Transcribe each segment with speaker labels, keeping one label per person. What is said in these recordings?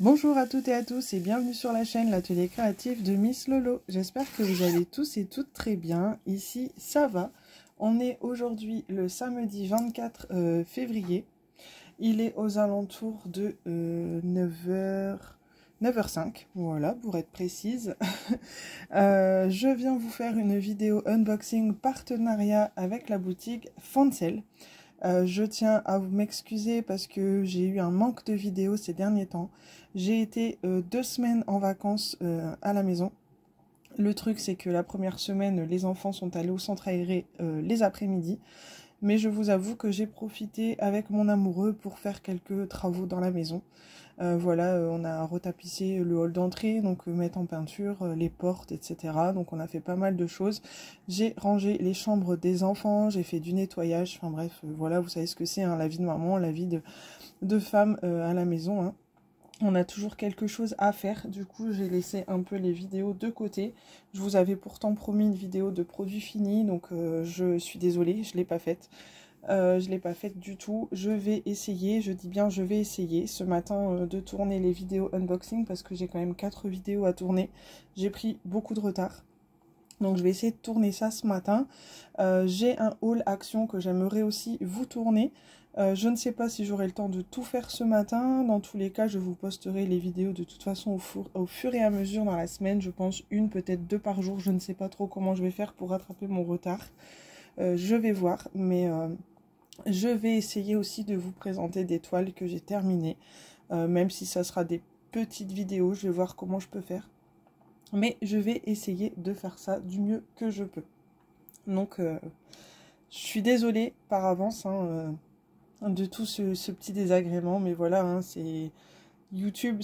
Speaker 1: Bonjour à toutes et à tous et bienvenue sur la chaîne l'atelier créatif de Miss Lolo. J'espère que vous allez tous et toutes très bien. Ici, ça va. On est aujourd'hui le samedi 24 février. Il est aux alentours de 9h05, voilà, pour être précise. Je viens vous faire une vidéo unboxing partenariat avec la boutique Fancel. Je tiens à vous m'excuser parce que j'ai eu un manque de vidéos ces derniers temps. J'ai été 2 semaines en vacances à la maison. Le truc, c'est que la première semaine, les enfants sont allés au centre aéré les après-midi. Mais je vous avoue que j'ai profité avec mon amoureux pour faire quelques travaux dans la maison. Voilà, on a retapissé le hall d'entrée, donc mettre en peinture les portes, etc. Donc on a fait pas mal de choses. J'ai rangé les chambres des enfants, j'ai fait du nettoyage, enfin bref, voilà, vous savez ce que c'est, hein, la vie de maman, la vie de femme à la maison, hein. On a toujours quelque chose à faire, du coup j'ai laissé un peu les vidéos de côté. Je vous avais pourtant promis une vidéo de produits finis, donc je suis désolée, je ne l'ai pas faite. Je ne l'ai pas faite du tout. Je vais essayer, je dis bien je vais essayer ce matin de tourner les vidéos unboxing parce que j'ai quand même 4 vidéos à tourner. J'ai pris beaucoup de retard. Donc je vais essayer de tourner ça ce matin. J'ai un haul action que j'aimerais aussi vous tourner. Je ne sais pas si j'aurai le temps de tout faire ce matin. Dans tous les cas, je vous posterai les vidéos de toute façon au fur et à mesure dans la semaine. Je pense une, peut-être 2 par jour. Je ne sais pas trop comment je vais faire pour rattraper mon retard. Je vais voir, mais je vais essayer aussi de vous présenter des toiles que j'ai terminées. Même si ça sera des petites vidéos, je vais voir comment je peux faire. Mais je vais essayer de faire ça du mieux que je peux. Donc, je suis désolée par avance de tout ce petit désagrément. Mais voilà, hein, c'est YouTube,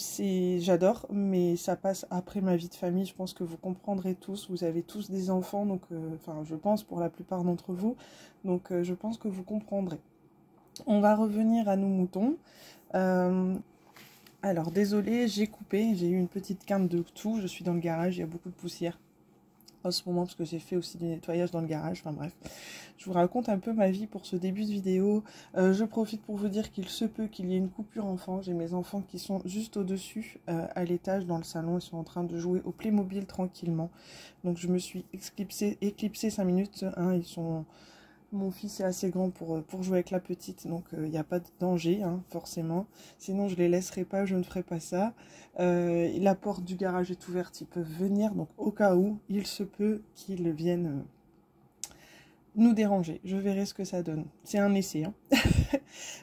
Speaker 1: j'adore, mais ça passe après ma vie de famille. Je pense que vous comprendrez tous. Vous avez tous des enfants, donc, enfin, je pense pour la plupart d'entre vous. Donc, je pense que vous comprendrez. On va revenir à nos moutons. Alors, désolée, j'ai coupé, j'ai eu une petite quinte de tout, je suis dans le garage, il y a beaucoup de poussière en ce moment parce que j'ai fait aussi du nettoyage dans le garage, enfin bref. Je vous raconte un peu ma vie pour ce début de vidéo. Je profite pour vous dire qu'il se peut qu'il y ait une coupure enfant. J'ai mes enfants qui sont juste au-dessus, à l'étage, dans le salon, ils sont en train de jouer au Playmobil tranquillement. Donc je me suis éclipsée 5 minutes, hein, ils sont... Mon fils est assez grand pour jouer avec la petite, donc il n'y a pas de danger, hein, forcément. Sinon, je les laisserai pas, je ne ferai pas ça. La porte du garage est ouverte, ils peuvent venir, donc au cas où, il se peut qu'ils viennent nous déranger. Je verrai ce que ça donne. C'est un essai, hein.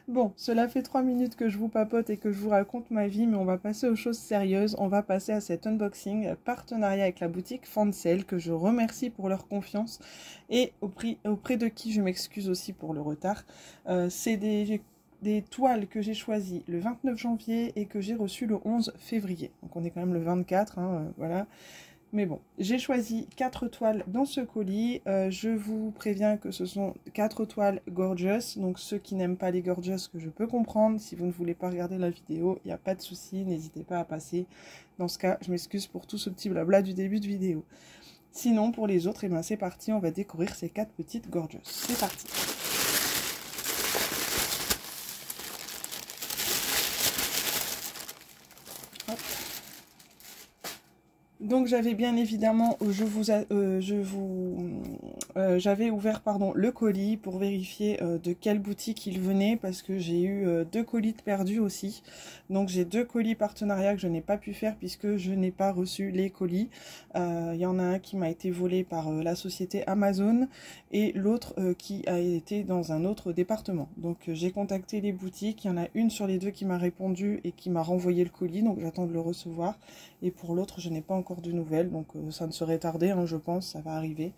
Speaker 1: Bon, cela fait 3 minutes que je vous papote et que je vous raconte ma vie, mais on va passer aux choses sérieuses. On va passer à cet unboxing partenariat avec la boutique Fancel, que je remercie pour leur confiance et auprès de qui je m'excuse aussi pour le retard. C'est des toiles que j'ai choisies le 29 janvier et que j'ai reçues le 11 février. Donc on est quand même le 24, hein, voilà. Mais bon, j'ai choisi 4 toiles dans ce colis. Je vous préviens que ce sont 4 toiles gorgeous. Donc ceux qui n'aiment pas les gorgeous, que je peux comprendre. Si vous ne voulez pas regarder la vidéo, il n'y a pas de souci. N'hésitez pas à passer. Dans ce cas, je m'excuse pour tout ce petit blabla du début de vidéo. Sinon, pour les autres, eh ben, c'est parti. On va découvrir ces 4 petites gorgeous. C'est parti. Hop. Donc j'avais bien évidemment, j'avais ouvert le colis pour vérifier de quelle boutique il venait parce que j'ai eu 2 colis de perdus aussi. Donc j'ai 2 colis partenariats que je n'ai pas pu faire puisque je n'ai pas reçu les colis. Il y en a un qui m'a été volé par la société Amazon et l'autre qui a été dans un autre département. Donc j'ai contacté les boutiques, il y en a une sur les 2 qui m'a répondu et qui m'a renvoyé le colis, donc j'attends de le recevoir. Et pour l'autre, je n'ai pas encore de nouvelles, donc ça ne serait tardé, hein, je pense, ça va arriver.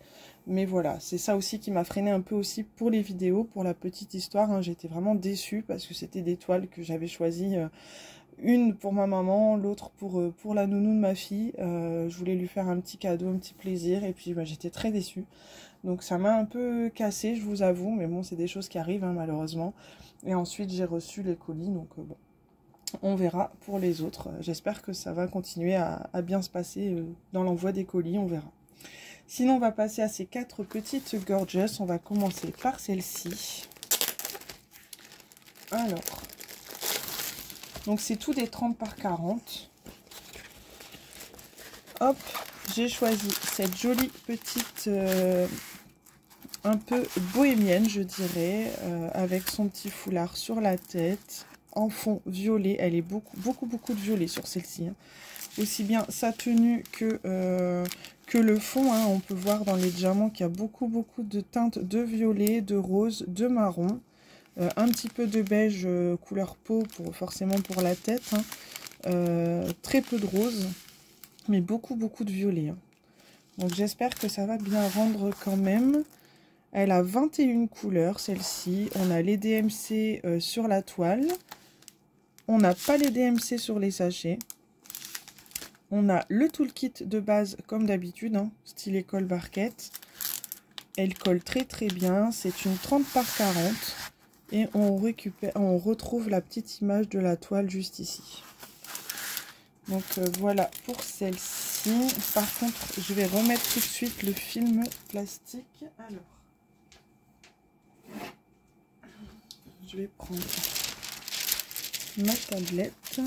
Speaker 1: Mais voilà, c'est ça aussi qui m'a freiné un peu aussi pour les vidéos, pour la petite histoire, hein, j'étais vraiment déçue parce que c'était des toiles que j'avais choisies, une pour ma maman, l'autre pour la nounou de ma fille. Je voulais lui faire un petit cadeau, un petit plaisir, et puis bah, j'étais très déçue. Donc ça m'a un peu cassée, je vous avoue, mais bon, c'est des choses qui arrivent, hein, malheureusement. Et ensuite, j'ai reçu les colis, donc bon. On verra pour les autres. J'espère que ça va continuer à bien se passer dans l'envoi des colis, on verra. Sinon, on va passer à ces 4 petites gorgeous. On va commencer par celle-ci. Alors, Donc c'est tout des 30 par 40. Hop, j'ai choisi cette jolie petite, un peu bohémienne je dirais, avec son petit foulard sur la tête, en fond violet. Elle est beaucoup de violet sur celle-ci. Hein. Aussi bien sa tenue que le fond. Hein. On peut voir dans les diamants qu'il y a beaucoup de teintes de violet, de rose, de marron. Un petit peu de beige couleur peau, forcément pour la tête. Hein. Très peu de rose. Mais beaucoup de violet. Hein. Donc j'espère que ça va bien rendre quand même. Elle a 21 couleurs, celle-ci. On a les DMC sur la toile. On n'a pas les DMC sur les sachets. On a le toolkit de base comme d'habitude, hein, style école barquette. Elle colle très bien. C'est une 30 par 40. Et on retrouve la petite image de la toile juste ici. Donc voilà pour celle-ci. Par contre, je vais remettre tout de suite le film plastique. Alors, je vais prendre ma tablette.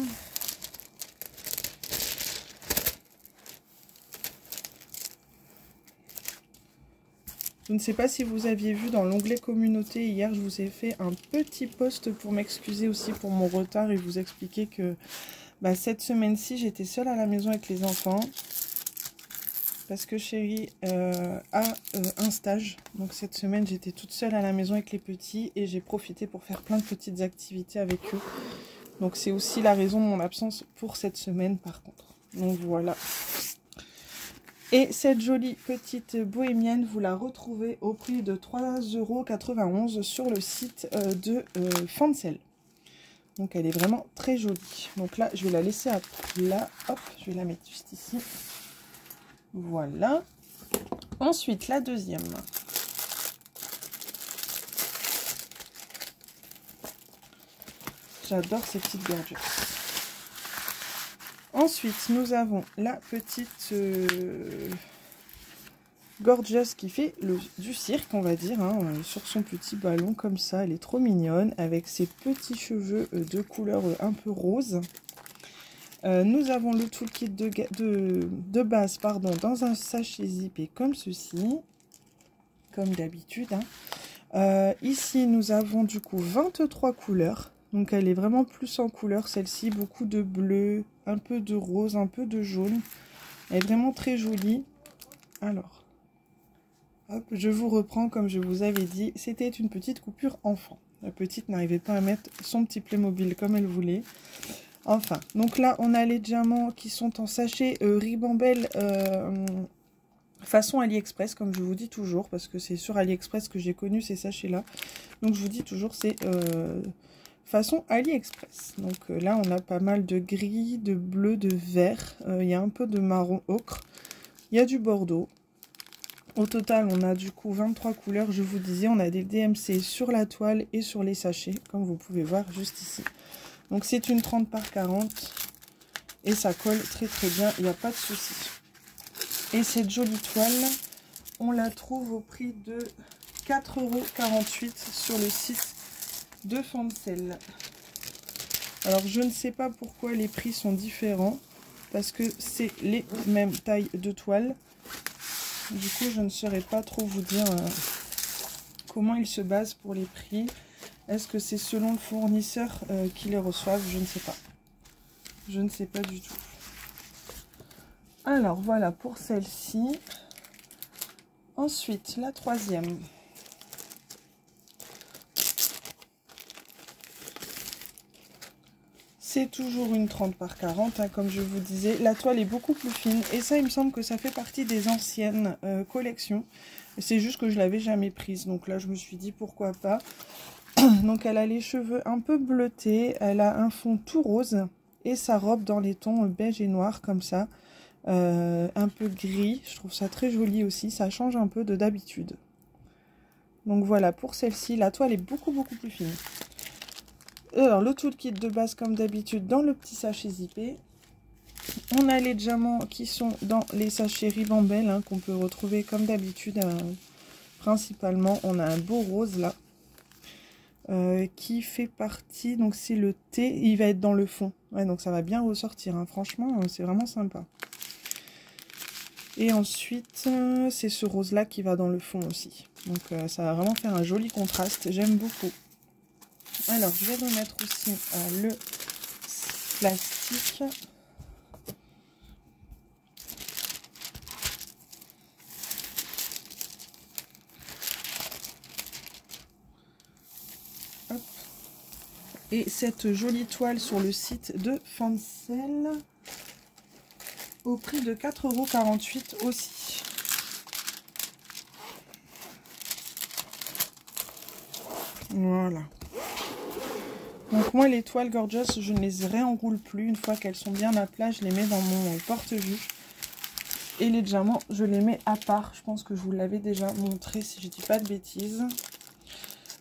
Speaker 1: Je ne sais pas si vous aviez vu dans l'onglet communauté, hier je vous ai fait un petit post pour m'excuser aussi pour mon retard et vous expliquer que cette semaine-ci j'étais seule à la maison avec les enfants parce que chérie a un stage. Donc cette semaine j'étais toute seule à la maison avec les petits et j'ai profité pour faire plein de petites activités avec eux. Donc c'est aussi la raison de mon absence pour cette semaine par contre. Donc voilà. Et cette jolie petite bohémienne, vous la retrouvez au prix de 3,91 € sur le site de Fancel. Donc elle est vraiment très jolie. Donc là, je vais la laisser à plat. Hop, je vais la mettre juste ici. Voilà. Ensuite, la deuxième. J'adore ces petites gadgets. Ensuite, nous avons la petite Gorgeous qui fait du cirque, on va dire, hein, sur son petit ballon comme ça. Elle est trop mignonne avec ses petits cheveux de couleur un peu rose. Nous avons le toolkit de base dans un sachet zippé comme ceci, comme d'habitude. Hein. Ici, nous avons du coup 23 couleurs. Donc elle est vraiment plus en couleur celle-ci, beaucoup de bleu, un peu de rose, un peu de jaune. Elle est vraiment très jolie. Alors, hop, je vous reprends comme je vous avais dit, c'était une petite coupure enfant. La petite n'arrivait pas à mettre son petit Playmobil comme elle voulait. Enfin, donc là on a les diamants qui sont en sachet Ribambelle façon AliExpress, comme je vous dis toujours, parce que c'est sur AliExpress que j'ai connu ces sachets-là. Donc je vous dis toujours, c'est... façon AliExpress. Donc là, on a pas mal de gris, de bleu, de vert. Il y a un peu de marron ocre. Il y a du bordeaux. Au total, on a du coup 23 couleurs. Je vous disais, on a des DMC sur la toile et sur les sachets, comme vous pouvez voir juste ici. Donc c'est une 30 par 40. Et ça colle très bien. Il n'y a pas de souci. Et cette jolie toile, on la trouve au prix de 4,48 € sur le site de Fancel. Alors je ne sais pas pourquoi les prix sont différents parce que c'est les mêmes tailles de toile. Du coup je ne saurais pas trop vous dire comment ils se basent pour les prix. Est-ce que c'est selon le fournisseur qui les reçoivent? Je ne sais pas. Je ne sais pas du tout. Alors voilà pour celle-ci. Ensuite la troisième. C'est toujours une 30 par 40, hein, comme je vous disais. La toile est beaucoup plus fine. Et ça, il me semble que ça fait partie des anciennes collections. C'est juste que je ne l'avais jamais prise. Donc là, je me suis dit, pourquoi pas. Donc elle a les cheveux un peu bleutés. Elle a un fond tout rose. Et sa robe dans les tons beige et noir, comme ça. Un peu gris. Je trouve ça très joli aussi. Ça change un peu de d'habitude. Donc voilà, pour celle-ci, la toile est beaucoup plus fine. Alors, le toolkit de base, comme d'habitude, dans le petit sachet zippé. On a les diamants qui sont dans les sachets Ribambelle, hein, qu'on peut retrouver comme d'habitude. Principalement, on a un beau rose là. qui fait partie, donc c'est le thé, il va être dans le fond. Ouais, donc ça va bien ressortir, hein. Franchement, c'est vraiment sympa. Et ensuite, c'est ce rose-là qui va dans le fond aussi. Donc ça va vraiment faire un joli contraste, j'aime beaucoup. Alors, je vais remettre aussi le plastique. Hop. Et cette jolie toile sur le site de Fancel au prix de 4,48 € aussi. Voilà. Donc moi les toiles Gorgeous, je ne les réenroule plus. Une fois qu'elles sont bien à plat, je les mets dans mon porte-vue. Et les diamants, je les mets à part. Je pense que je vous l'avais déjà montré si je dis pas de bêtises.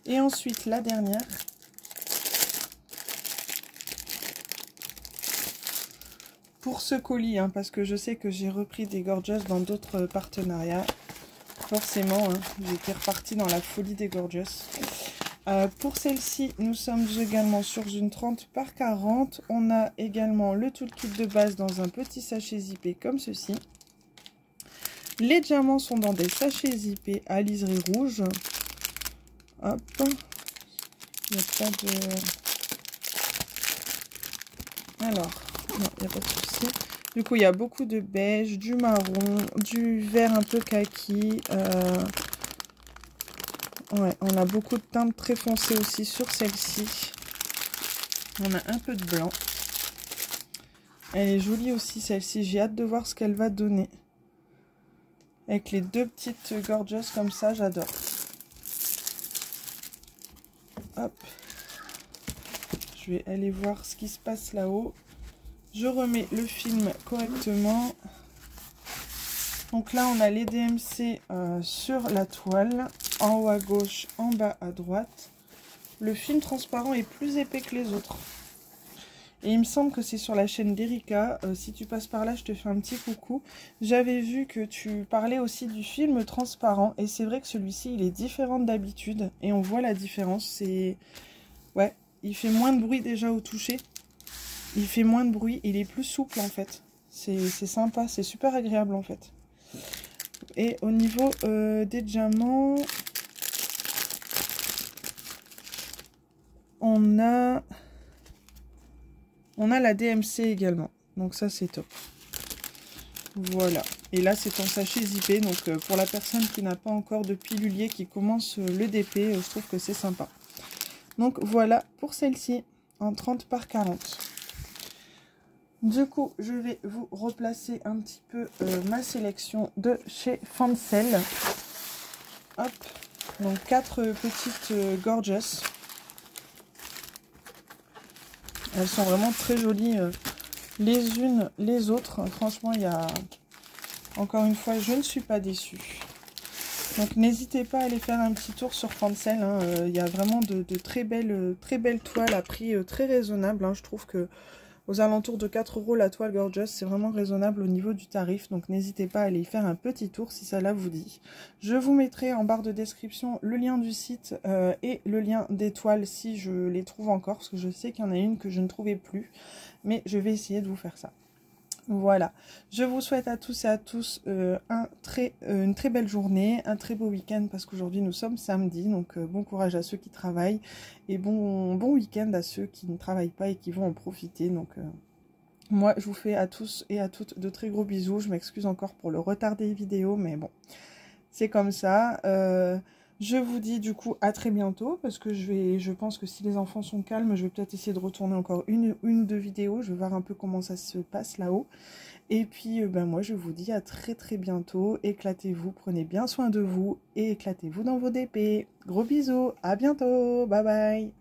Speaker 1: Et ensuite la dernière. Pour ce colis, hein, parce que je sais que j'ai repris des Gorgeous dans d'autres partenariats. Forcément, hein, j'étais repartie dans la folie des Gorgeous. Pour celle-ci, nous sommes également sur une 30 par 40. On a également le toolkit de base dans un petit sachet zippé comme ceci. Les diamants sont dans des sachets zippés à liseré rouge. Hop. Il n'y a pas de... Alors, non, il n'y a pas de souci. Du coup, il y a beaucoup de beige, du marron, du vert un peu kaki. Ouais, on a beaucoup de teintes très foncées aussi sur celle-ci. On a un peu de blanc. Elle est jolie aussi celle-ci. J'ai hâte de voir ce qu'elle va donner. Avec les deux petites Gorgeous comme ça, j'adore. Hop. Je vais aller voir ce qui se passe là-haut. Je remets le film correctement. Donc là, on a les DMC sur la toile. En haut à gauche, en bas à droite. Le film transparent est plus épais que les autres. Et il me semble que c'est sur la chaîne d'Erika. Si tu passes par là, je te fais un petit coucou. J'avais vu que tu parlais aussi du film transparent. Et c'est vrai que celui-ci, il est différent d'habitude. Et on voit la différence. C'est... Ouais, il fait moins de bruit déjà au toucher. Il fait moins de bruit. Il est plus souple en fait. C'est sympa. C'est super agréable en fait. Et au niveau des diamants... On a la DMC également. Donc ça, c'est top. Voilà. Et là, c'est en sachet zippé. Donc pour la personne qui n'a pas encore de pilulier qui commence le DP, je trouve que c'est sympa. Donc voilà pour celle-ci en 30 par 40. Du coup, je vais vous replacer un petit peu ma sélection de chez Fancel. Hop. Donc 4 petites Gorgeous. Elles sont vraiment très jolies les unes les autres. Franchement, il y a... Encore une fois, je ne suis pas déçue. Donc, n'hésitez pas à aller faire un petit tour sur Fancel. Hein. Il y a vraiment de très belles toiles à prix très raisonnable. Hein. Je trouve que aux alentours de 4 € la toile Gorgeous, c'est vraiment raisonnable au niveau du tarif. Donc, n'hésitez pas à aller y faire un petit tour si ça vous dit. Je vous mettrai en barre de description le lien du site et le lien des toiles si je les trouve encore. Parce que je sais qu'il y en a une que je ne trouvais plus. Mais je vais essayer de vous faire ça. Voilà. Je vous souhaite à tous et à tous une très belle journée, un très beau week-end parce qu'aujourd'hui nous sommes samedi. Donc bon courage à ceux qui travaillent et bon week-end à ceux qui ne travaillent pas et qui vont en profiter. Donc moi je vous fais à tous et à toutes de très gros bisous. Je m'excuse encore pour le retard des vidéos mais bon, c'est comme ça. Je vous dis du coup à très bientôt parce que je pense que si les enfants sont calmes, je vais peut-être essayer de retourner encore une ou deux vidéos. Je vais voir un peu comment ça se passe là-haut. Et puis moi je vous dis à très bientôt. Éclatez-vous, prenez bien soin de vous et éclatez-vous dans vos DP. Gros bisous, à bientôt, bye bye.